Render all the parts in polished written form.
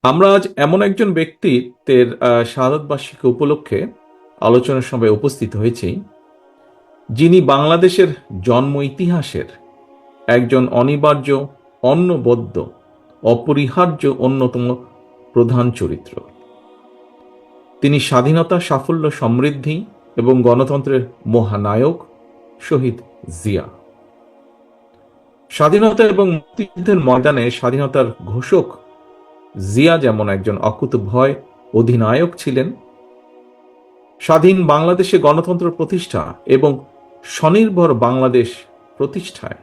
আমরা আজ এমন একজন ব্যক্তিত্বের শাহাদত বার্ষিকী উপলক্ষে আলোচনা সভায় উপস্থিত হয়েছি, যিনি বাংলাদেশের জন্ম ইতিহাসের একজন অনিবার্য, অনবদ্য, অপরিহার্য অন্যতম প্রধান চরিত্র। তিনি স্বাধীনতা, সাফল্য, সমৃদ্ধি এবং গণতন্ত্রের মহানায়ক শহীদ জিয়া। স্বাধীনতা এবং মুক্তিযুদ্ধের ময়দানে স্বাধীনতার ঘোষক জিয়া যেমন একজন অকুতোভয় অধিনায়ক ছিলেন, স্বাধীন বাংলাদেশে গণতন্ত্র প্রতিষ্ঠা এবং স্বনির্ভর বাংলাদেশ প্রতিষ্ঠায়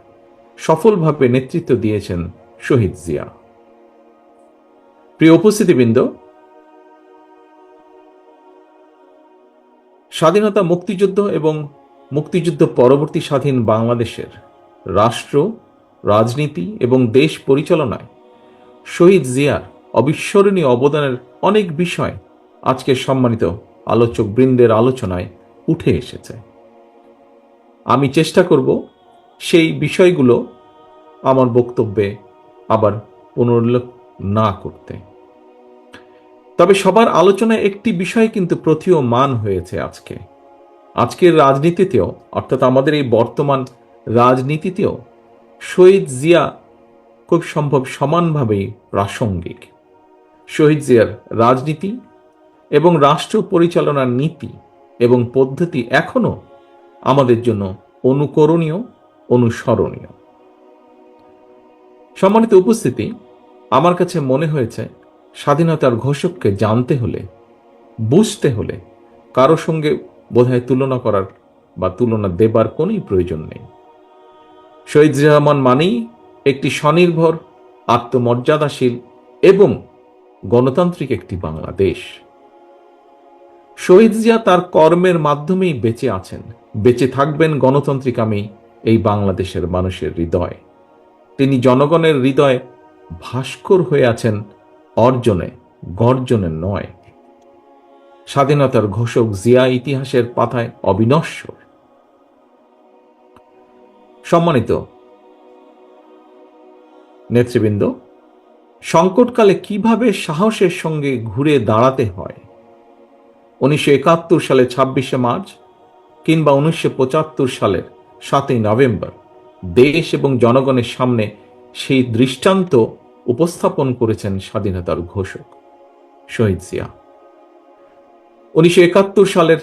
সফলভাবে নেতৃত্ব দিয়েছেন শহীদ জিয়া। প্রিয় উপস্থিতিবৃন্দ, স্বাধীনতা, মুক্তিযুদ্ধ এবং মুক্তিযুদ্ধ পরবর্তী স্বাধীন বাংলাদেশের রাষ্ট্র, রাজনীতি এবং দেশ পরিচালনায় শহীদ জিয়ার অবিস্মরণীয় অবদানের অনেক বিষয় আজকের সম্মানিত আলোচক বৃন্দের আলোচনায় উঠে এসেছে। আমি চেষ্টা করব সেই বিষয়গুলো আমার বক্তব্যে আবার পুনরুল্লেখ না করতে। তবে সবার আলোচনায় একটি বিষয় কিন্তু প্রতীয়মান হয়েছে আজকের রাজনীতিতেও, অর্থাৎ আমাদের এই বর্তমান রাজনীতিতেও শহীদ জিয়া খুব সম্ভব সমানভাবেই প্রাসঙ্গিক। শহীদ জিয়ার রাজনীতি এবং রাষ্ট্র পরিচালনার নীতি এবং পদ্ধতি এখনো আমাদের জন্য অনুকরণীয়, অনুসরণীয়। সম্মানিত উপস্থিতি, আমার কাছে মনে হয়েছে স্বাধীনতার ঘোষককে জানতে হলে, বুঝতে হলে কারো সঙ্গে বোধহয় তুলনা করার বা তুলনা দেবার কোনোই প্রয়োজন নেই। শহীদ জিয়া রহমান মানেই একটি স্বনির্ভর, আত্মমর্যাদাশীল এবং গণতান্ত্রিক একটি বাংলাদেশ। শহীদ জিয়া তার কর্মের মাধ্যমেই বেঁচে আছেন, বেঁচে থাকবেন গণতান্ত্রিকামী এই বাংলাদেশের মানুষের হৃদয়। তিনি জনগণের হৃদয়ে ভাস্কর হয়ে আছেন, অর্জনে, গর্জনে নয়। স্বাধীনতার ঘোষক জিয়া ইতিহাসের পাতায় অবিনশ্বর। সম্মানিত নেতৃবৃন্দ, সংকটকালে কিভাবে সাহসের সঙ্গে ঘুরে দাঁড়াতে হয় 1971 সালের 26শে মার্চ কিংবা 1975 সালের 7ই নভেম্বর দেশ এবং জনগণের সামনে সেই দৃষ্টান্ত উপস্থাপন করেছেন স্বাধীনতার ঘোষক শহীদ জিয়া। 1971 সালের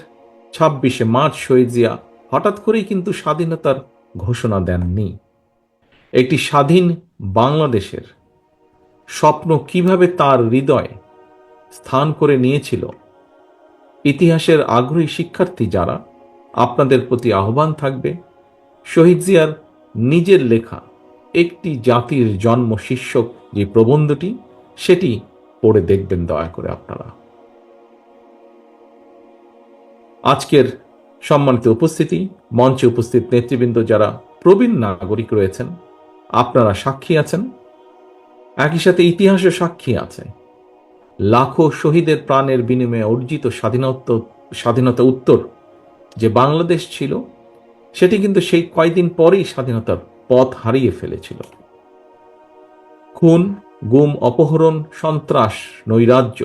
26শে মার্চ শহীদ জিয়া হঠাৎ করেই কিন্তু স্বাধীনতার ঘোষণা দেননি। একটি স্বাধীন বাংলাদেশের স্বপ্ন কিভাবে তার হৃদয়ে স্থান করে নিয়েছিল, ইতিহাসের আগ্রহী শিক্ষার্থী যারা, আপনাদের প্রতি আহ্বান থাকবে শহীদ জিয়ার নিজের লেখা একটি জাতির জন্ম শীর্ষক যে প্রবন্ধটি, সেটি পড়ে দেখবেন দয়া করে আপনারা। আজকের সম্মানিত উপস্থিতি, মঞ্চে উপস্থিত নেতৃবৃন্দ যারা প্রবীণ নাগরিক রয়েছেন, আপনারা সাক্ষী আছেন, একই সাথে ইতিহাসও সাক্ষী আছে। লাখো শহীদের প্রাণের বিনিময়ে অর্জিত স্বাধীনতা উত্তর যে বাংলাদেশ ছিল, সেটি কিন্তু সেই কয়েকদিন পরেই স্বাধীনতার পথ হারিয়ে ফেলেছিল। খুন, গুম, অপহরণ, সন্ত্রাস, নৈরাজ্য,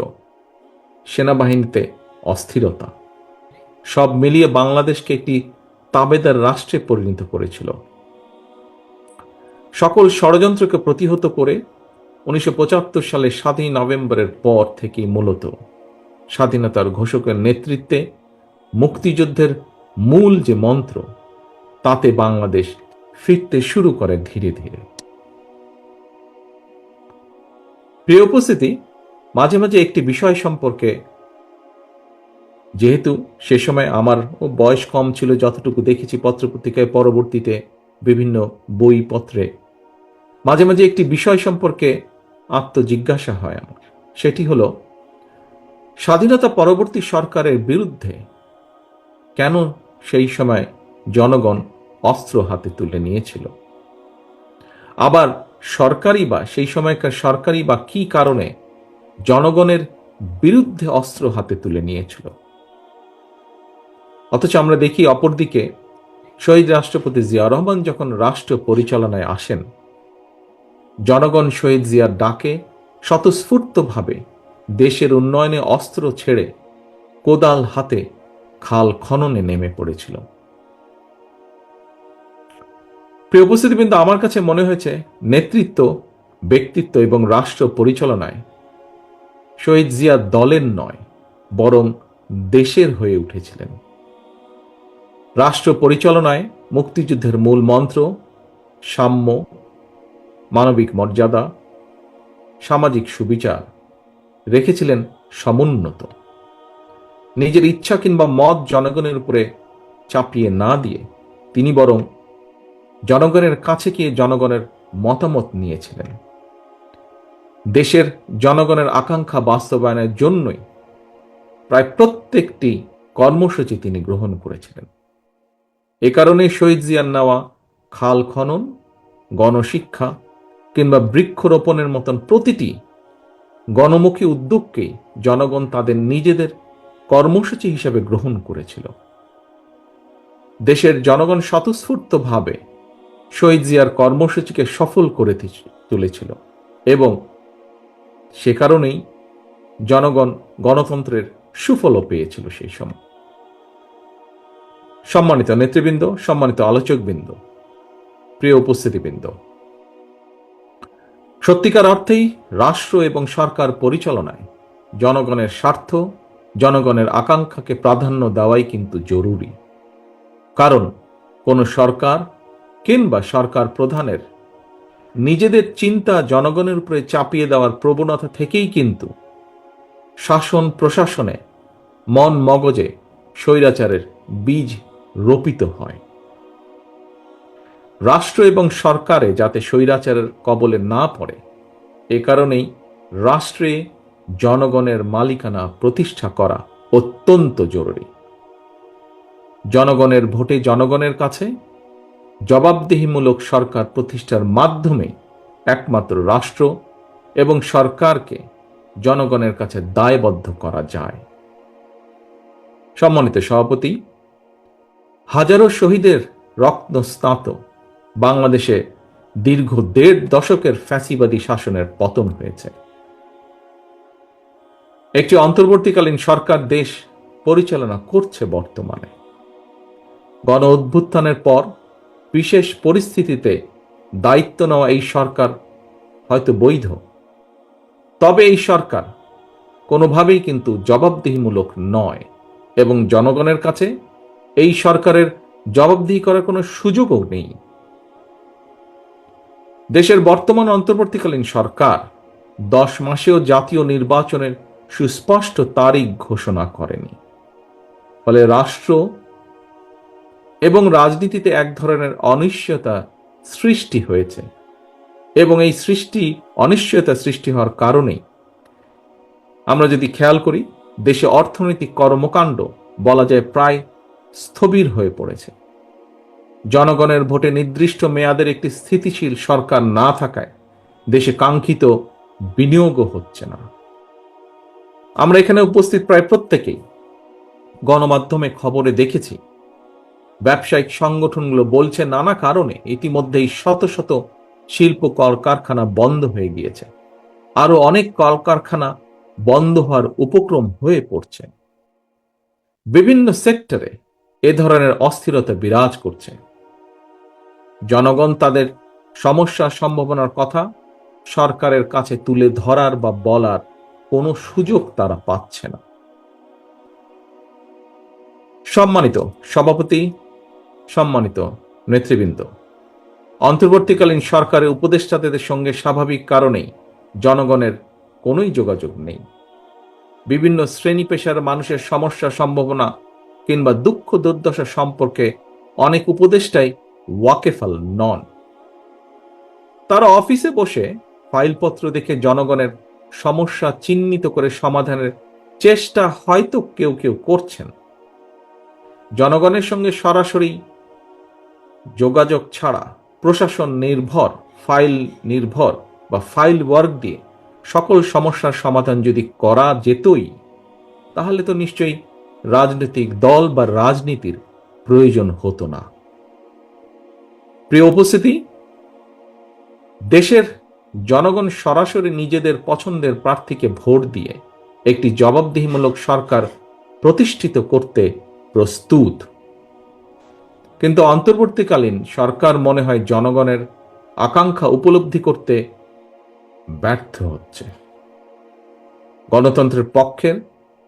সেনাবাহিনীতে অস্থিরতা, সব মিলিয়ে বাংলাদেশকে একটি তাবেদার রাষ্ট্রে পরিণত করেছিল। সকল ষড়যন্ত্রকে প্রতিহত করে 1975 সালের 7ই নভেম্বরের পর থেকেই মূলত স্বাধীনতার ঘোষকের নেতৃত্বে মুক্তিযুদ্ধের মূল যে মন্ত্র, তাতে বাংলাদেশ ফিরতে শুরু করে ধীরে ধীরে। প্রিয় উপস্থিতি, মাঝে মাঝে একটি বিষয় সম্পর্কে, যেহেতু সে সময় আমার বয়স কম ছিল, যতটুকু দেখেছি পত্রপত্রিকায়, পরবর্তীতে বিভিন্ন বইপত্রে, মাঝে মাঝে একটি বিষয় সম্পর্কে আত্মজিজ্ঞাসা হয় আমার। সেটি হলো, স্বাধীনতা পরবর্তী সরকারের বিরুদ্ধে কেন সেই সময় জনগণ অস্ত্র হাতে তুলে নিয়েছিল? আবার সেই সময়কার সরকারই বা কি কারণে জনগণের বিরুদ্ধে অস্ত্র হাতে তুলে নিয়েছিল? অথচ আমরা দেখি অপরদিকে শহীদ রাষ্ট্রপতি জিয়া রহমান যখন রাষ্ট্র পরিচালনায় আসেন, জনগণ শহীদ জিয়ার ডাকে স্বতঃস্ফূর্তভাবে দেশের উন্নয়নে অস্ত্র ছেড়ে কোদাল হাতে খাল খননে নেমে পড়েছিল। প্রিয় উপস্থিতিবৃন্দ, আমার কাছে মনে হয়েছে নেতৃত্ব, ব্যক্তিত্ব এবং রাষ্ট্র পরিচালনায় শহীদ জিয়া দলের নয়, বরং দেশের হয়ে উঠেছিলেন। রাষ্ট্র পরিচালনায় মুক্তিযুদ্ধের মূল মন্ত্র সাম্য, মানবিক মর্যাদা, সামাজিক সুবিচার রেখেছিলেন সমুন্নত। নিজের ইচ্ছা কিংবা মত জনগণের উপরে চাপিয়ে না দিয়ে তিনি বরং জনগণের কাছে গিয়ে জনগণের মতামত নিয়েছিলেন। দেশের জনগণের আকাঙ্ক্ষা বাস্তবায়নের জন্যই প্রায় প্রত্যেকটি কর্মসূচি তিনি গ্রহণ করেছিলেন। এ কারণে শহীদ জিয়ার নেওয়া খাল খনন, গণশিক্ষা কিংবা বৃক্ষরোপণের মতন প্রতিটি গণমুখী উদ্যোগকেই জনগণ তাদের নিজেদের কর্মসূচি হিসেবে গ্রহণ করেছিল। দেশের জনগণ স্বতঃস্ফূর্তভাবে শহীদ জিয়ার কর্মসূচিকে সফল করে তুলেছিল এবং সে কারণেই জনগণ গণতন্ত্রের সুফলও পেয়েছিল সেই সময়। সম্মানিত নেতৃবৃন্দ, সম্মানিত আলোচকবৃন্দ, প্রিয় উপস্থিতিবৃন্দ, সত্যিকার অর্থেই রাষ্ট্র এবং সরকার পরিচালনায় জনগণের স্বার্থ, জনগণের আকাঙ্ক্ষাকে প্রাধান্য দেওয়াই কিন্তু জরুরি। কারণ কোনো সরকার কিংবা সরকার প্রধানের নিজেদের চিন্তা জনগণের উপরে চাপিয়ে দেওয়ার প্রবণতা থেকেই কিন্তু শাসন প্রশাসনে মন মগজে স্বৈরাচারের বীজ রোপিত হয়। রাষ্ট্র এবং সরকারে যাতে স্বৈরাচারের কবলে না পড়ে, এ কারণেই রাষ্ট্রে জনগণের মালিকানা প্রতিষ্ঠা করা অত্যন্ত জরুরি। জনগণের ভোটে জনগণের কাছে জবাবদিহিমূলক সরকার প্রতিষ্ঠার মাধ্যমে একমাত্র রাষ্ট্র এবং সরকারকে জনগণের কাছে দায়বদ্ধ করা যায়। সম্মানিত সভাপতি, হাজারো শহীদের রক্তস্নাত বাংলাদেশে দীর্ঘ ১.৫ দশকের ফ্যাসিবাদী শাসনের পতন হয়েছে। একটি অন্তর্বর্তীকালীন সরকার দেশ পরিচালনা করছে। বর্তমানে গণ অভ্যুত্থানের পর বিশেষ পরিস্থিতিতে দায়িত্ব নেওয়া এই সরকার হয়তো বৈধ, তবে এই সরকার কোনোভাবেই কিন্তু জবাবদিহিমূলক নয় এবং জনগণের কাছে এই সরকারের জবাবদিহি করার কোনো সুযোগও নেই। দেশের বর্তমান অন্তর্বর্তীকালীন সরকার 10 মাসেও জাতীয় নির্বাচনের সুস্পষ্ট তারিখ ঘোষণা করেনি। ফলে রাষ্ট্র এবং রাজনীতিতে এক ধরনের অনিশ্চয়তা সৃষ্টি হয়েছে এবং এই অনিশ্চয়তা সৃষ্টি হওয়ার কারণে আমরা যদি খেয়াল করি, দেশে অর্থনৈতিক কর্মকাণ্ড বলা যায় প্রায় স্থবির হয়ে পড়েছে। জনগণের ভোটে নির্দিষ্ট মেয়াদের একটি স্থিতিশীল সরকার না থাকায় দেশে কাঙ্ক্ষিত বিনিয়োগও হচ্ছে না। আমরা এখানে উপস্থিত প্রায় প্রত্যেকেই গণমাধ্যমে খবরে দেখেছি, ব্যবসায়িক সংগঠনগুলো বলছে নানা কারণে ইতিমধ্যেই শত শত শিল্প কলকারখানা বন্ধ হয়ে গিয়েছে, আরো অনেক কলকারখানা বন্ধ হওয়ার উপক্রম হয়ে পড়ছে। বিভিন্ন সেক্টরে এ ধরনের অস্থিরতা বিরাজ করছে। জনগণ তাদের সমস্যার সম্ভাবনার কথা সরকারের কাছে তুলে ধরার বা বলার কোনো সুযোগ তারা পাচ্ছে না। সম্মানিত সভাপতি, সম্মানিত নেতৃবৃন্দ, অন্তর্বর্তীকালীন সরকারের উপদেষ্টাদের সঙ্গে স্বাভাবিক কারণেই জনগণের কোনোই যোগাযোগ নেই। বিভিন্ন শ্রেণী পেশার মানুষের সমস্যা, সম্ভাবনা কিংবা দুঃখ দুর্দশা সম্পর্কে অনেক উপদেষ্টাই ওয়াকেফাল নন। তারা অফিসে বসে ফাইলপত্র দেখে জনগণের সমস্যা চিহ্নিত করে সমাধানের চেষ্টা হয়তো কেউ কেউ করছেন। জনগণের সঙ্গে সরাসরি যোগাযোগ ছাড়া প্রশাসন নির্ভর, ফাইল নির্ভর বা ফাইল ওয়ার্ক দিয়ে সকল সমস্যার সমাধান যদি করা যেতই, তাহলে তো নিশ্চয়ই রাজনৈতিক দল বা রাজনীতির প্রয়োজন হতো না। প্রিয় উপস্থিতি, দেশের জনগণ সরাসরি নিজেদের পছন্দের প্রার্থীকে ভোট দিয়ে একটি জবাবদিহিমূলক সরকার প্রতিষ্ঠিত করতে প্রস্তুত। কিন্তু অন্তর্বর্তীকালীন সরকার মনে হয় জনগণের আকাঙ্ক্ষা উপলব্ধি করতে ব্যর্থ হচ্ছে। গণতন্ত্রের পক্ষের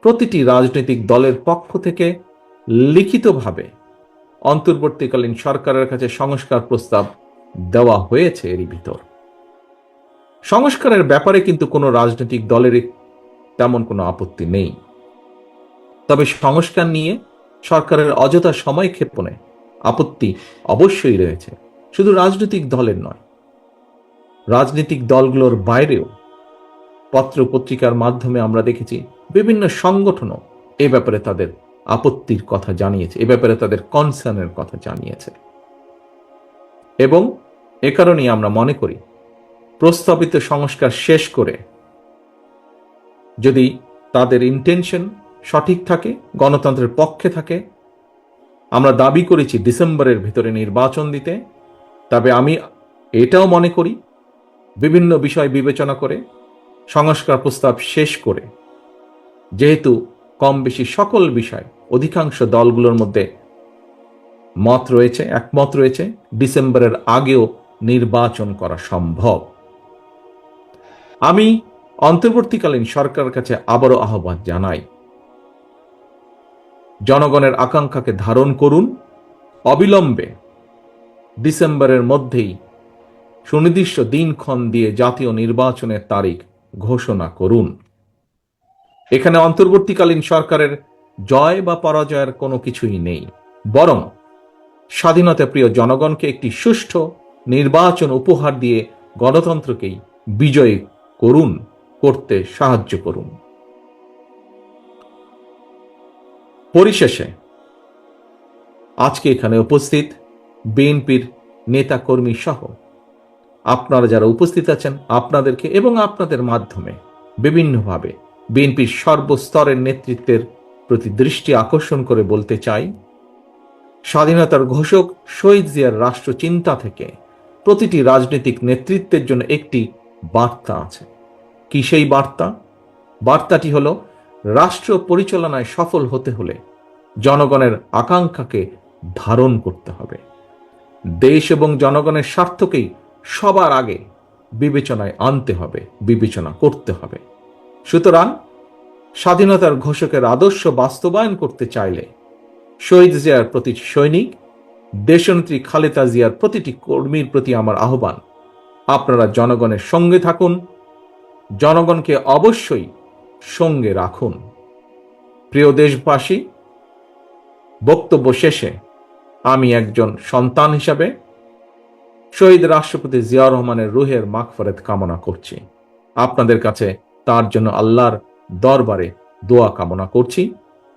প্রতিটি রাজনৈতিক দলের পক্ষ থেকে লিখিতভাবে অন্তর্বর্তীকালীন সরকারের কাছে সংস্কার প্রস্তাব দেওয়া হয়েছে। এরই ভিতর সংস্কারের ব্যাপারে কিন্তু কোনো রাজনৈতিক দলের তেমন কোনো আপত্তি নেই। তবে সংস্কার নিয়ে সরকারের অযথা সময় ক্ষেপণে আপত্তি অবশ্যই রয়েছে, শুধু রাজনৈতিক দলের নয়, রাজনৈতিক দলগুলোর বাইরেও পত্র পত্রিকার মাধ্যমে আমরা দেখেছি বিভিন্ন সংগঠনও এ ব্যাপারে তাদের আপত্তির কথা জানিয়েছে, এ ব্যাপারে তাদের কনসার্নের কথা জানিয়েছে। এবং এ কারণেই আমরা মনে করি প্রস্তাবিত সংস্কার শেষ করে যদি তাদের ইন্টেনশন সঠিক থাকে, গণতন্ত্রের পক্ষে থাকে, আমরা দাবি করেছি ডিসেম্বরের ভিতরে নির্বাচন দিতে, তবে আমি এটাও মনে করি বিভিন্ন বিষয় বিবেচনা করে সংস্কার প্রস্তাব শেষ করে, যেহেতু কম বেশি সকল বিষয় অধিকাংশ দলগুলোর মধ্যে একমত রয়েছে, ডিসেম্বরের আগেও নির্বাচন করা সম্ভব। আমি অন্তর্বর্তীকালীন সরকারের কাছে আবারও আহ্বান জানাই, জনগণের আকাঙ্ক্ষাকে ধারণ করুন, অবিলম্বে ডিসেম্বরের মধ্যেই সুনির্দিষ্ট দিনক্ষণ দিয়ে জাতীয় নির্বাচনের তারিখ ঘোষণা করুন। এখানে অন্তর্বর্তীকালীন সরকারের জয় বা পরাজয়ের কোনো কিছুই নেই, বরং স্বাধীনতা প্রিয় জনগণকে একটি সুষ্ঠু নির্বাচন উপহার দিয়ে গণতন্ত্রকেই বিজয়ী করতে সাহায্য করুন। পরিশেষে আজকে এখানে উপস্থিত বিএনপির নেতা কর্মী সহ আপনারা যারা উপস্থিত আছেন, আপনাদেরকে এবং আপনাদের মাধ্যমে বিভিন্নভাবে বিএনপির সর্বস্তরের নেতৃত্বের প্রতি দৃষ্টি আকর্ষণ করে বলতে চাই, স্বাধীনতার ঘোষক শহীদ জিয়ার রাষ্ট্রচিন্তা থেকে প্রতিটি রাজনৈতিক নেতৃত্বের জন্য একটি বার্তা আছে। কি সেই বার্তা? বার্তাটি হলো, রাষ্ট্র পরিচালনায় সফল হতে হলে জনগণের আকাঙ্ক্ষাকে ধারণ করতে হবে, দেশ এবং জনগণের স্বার্থকেই সবার আগে বিবেচনায় আনতে হবে, বিবেচনা করতে হবে। সুতরাং স্বাধীনতার ঘোষকের আদর্শ বাস্তবায়ন করতে চাইলে শহীদ জিয়ার প্রতি সৈনিক, দেশনেত্রী খালেদা জিয়ার প্রতিটি কর্মীর প্রতি আমার আহ্বান, আপনারা জনগণের সঙ্গে থাকুন, জনগণকে অবশ্যই সঙ্গে রাখুন। প্রিয় দেশবাসী, বক্তব্য শেষে আমি একজন সন্তান হিসাবে শহীদ রাষ্ট্রপতি জিয়াউর রহমানের রুহের মাগফিরাত কামনা করছি। আপনাদের কাছে তার জন্য আল্লাহর দরবারে দোয়া কামনা করছি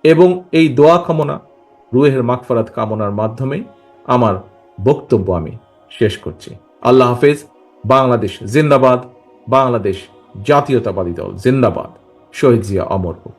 এবং এই দোয়া কামনা, রুহের মাগফিরাত কামনার মাধ্যমে আমার বক্তব্য আমি শেষ করছি। আল্লাহ হাফেজ। বাংলাদেশ জিন্দাবাদ, বাংলাদেশ জাতীয়তাবাদী দল জিন্দাবাদ, শহীদ জিয়া অমর হোক।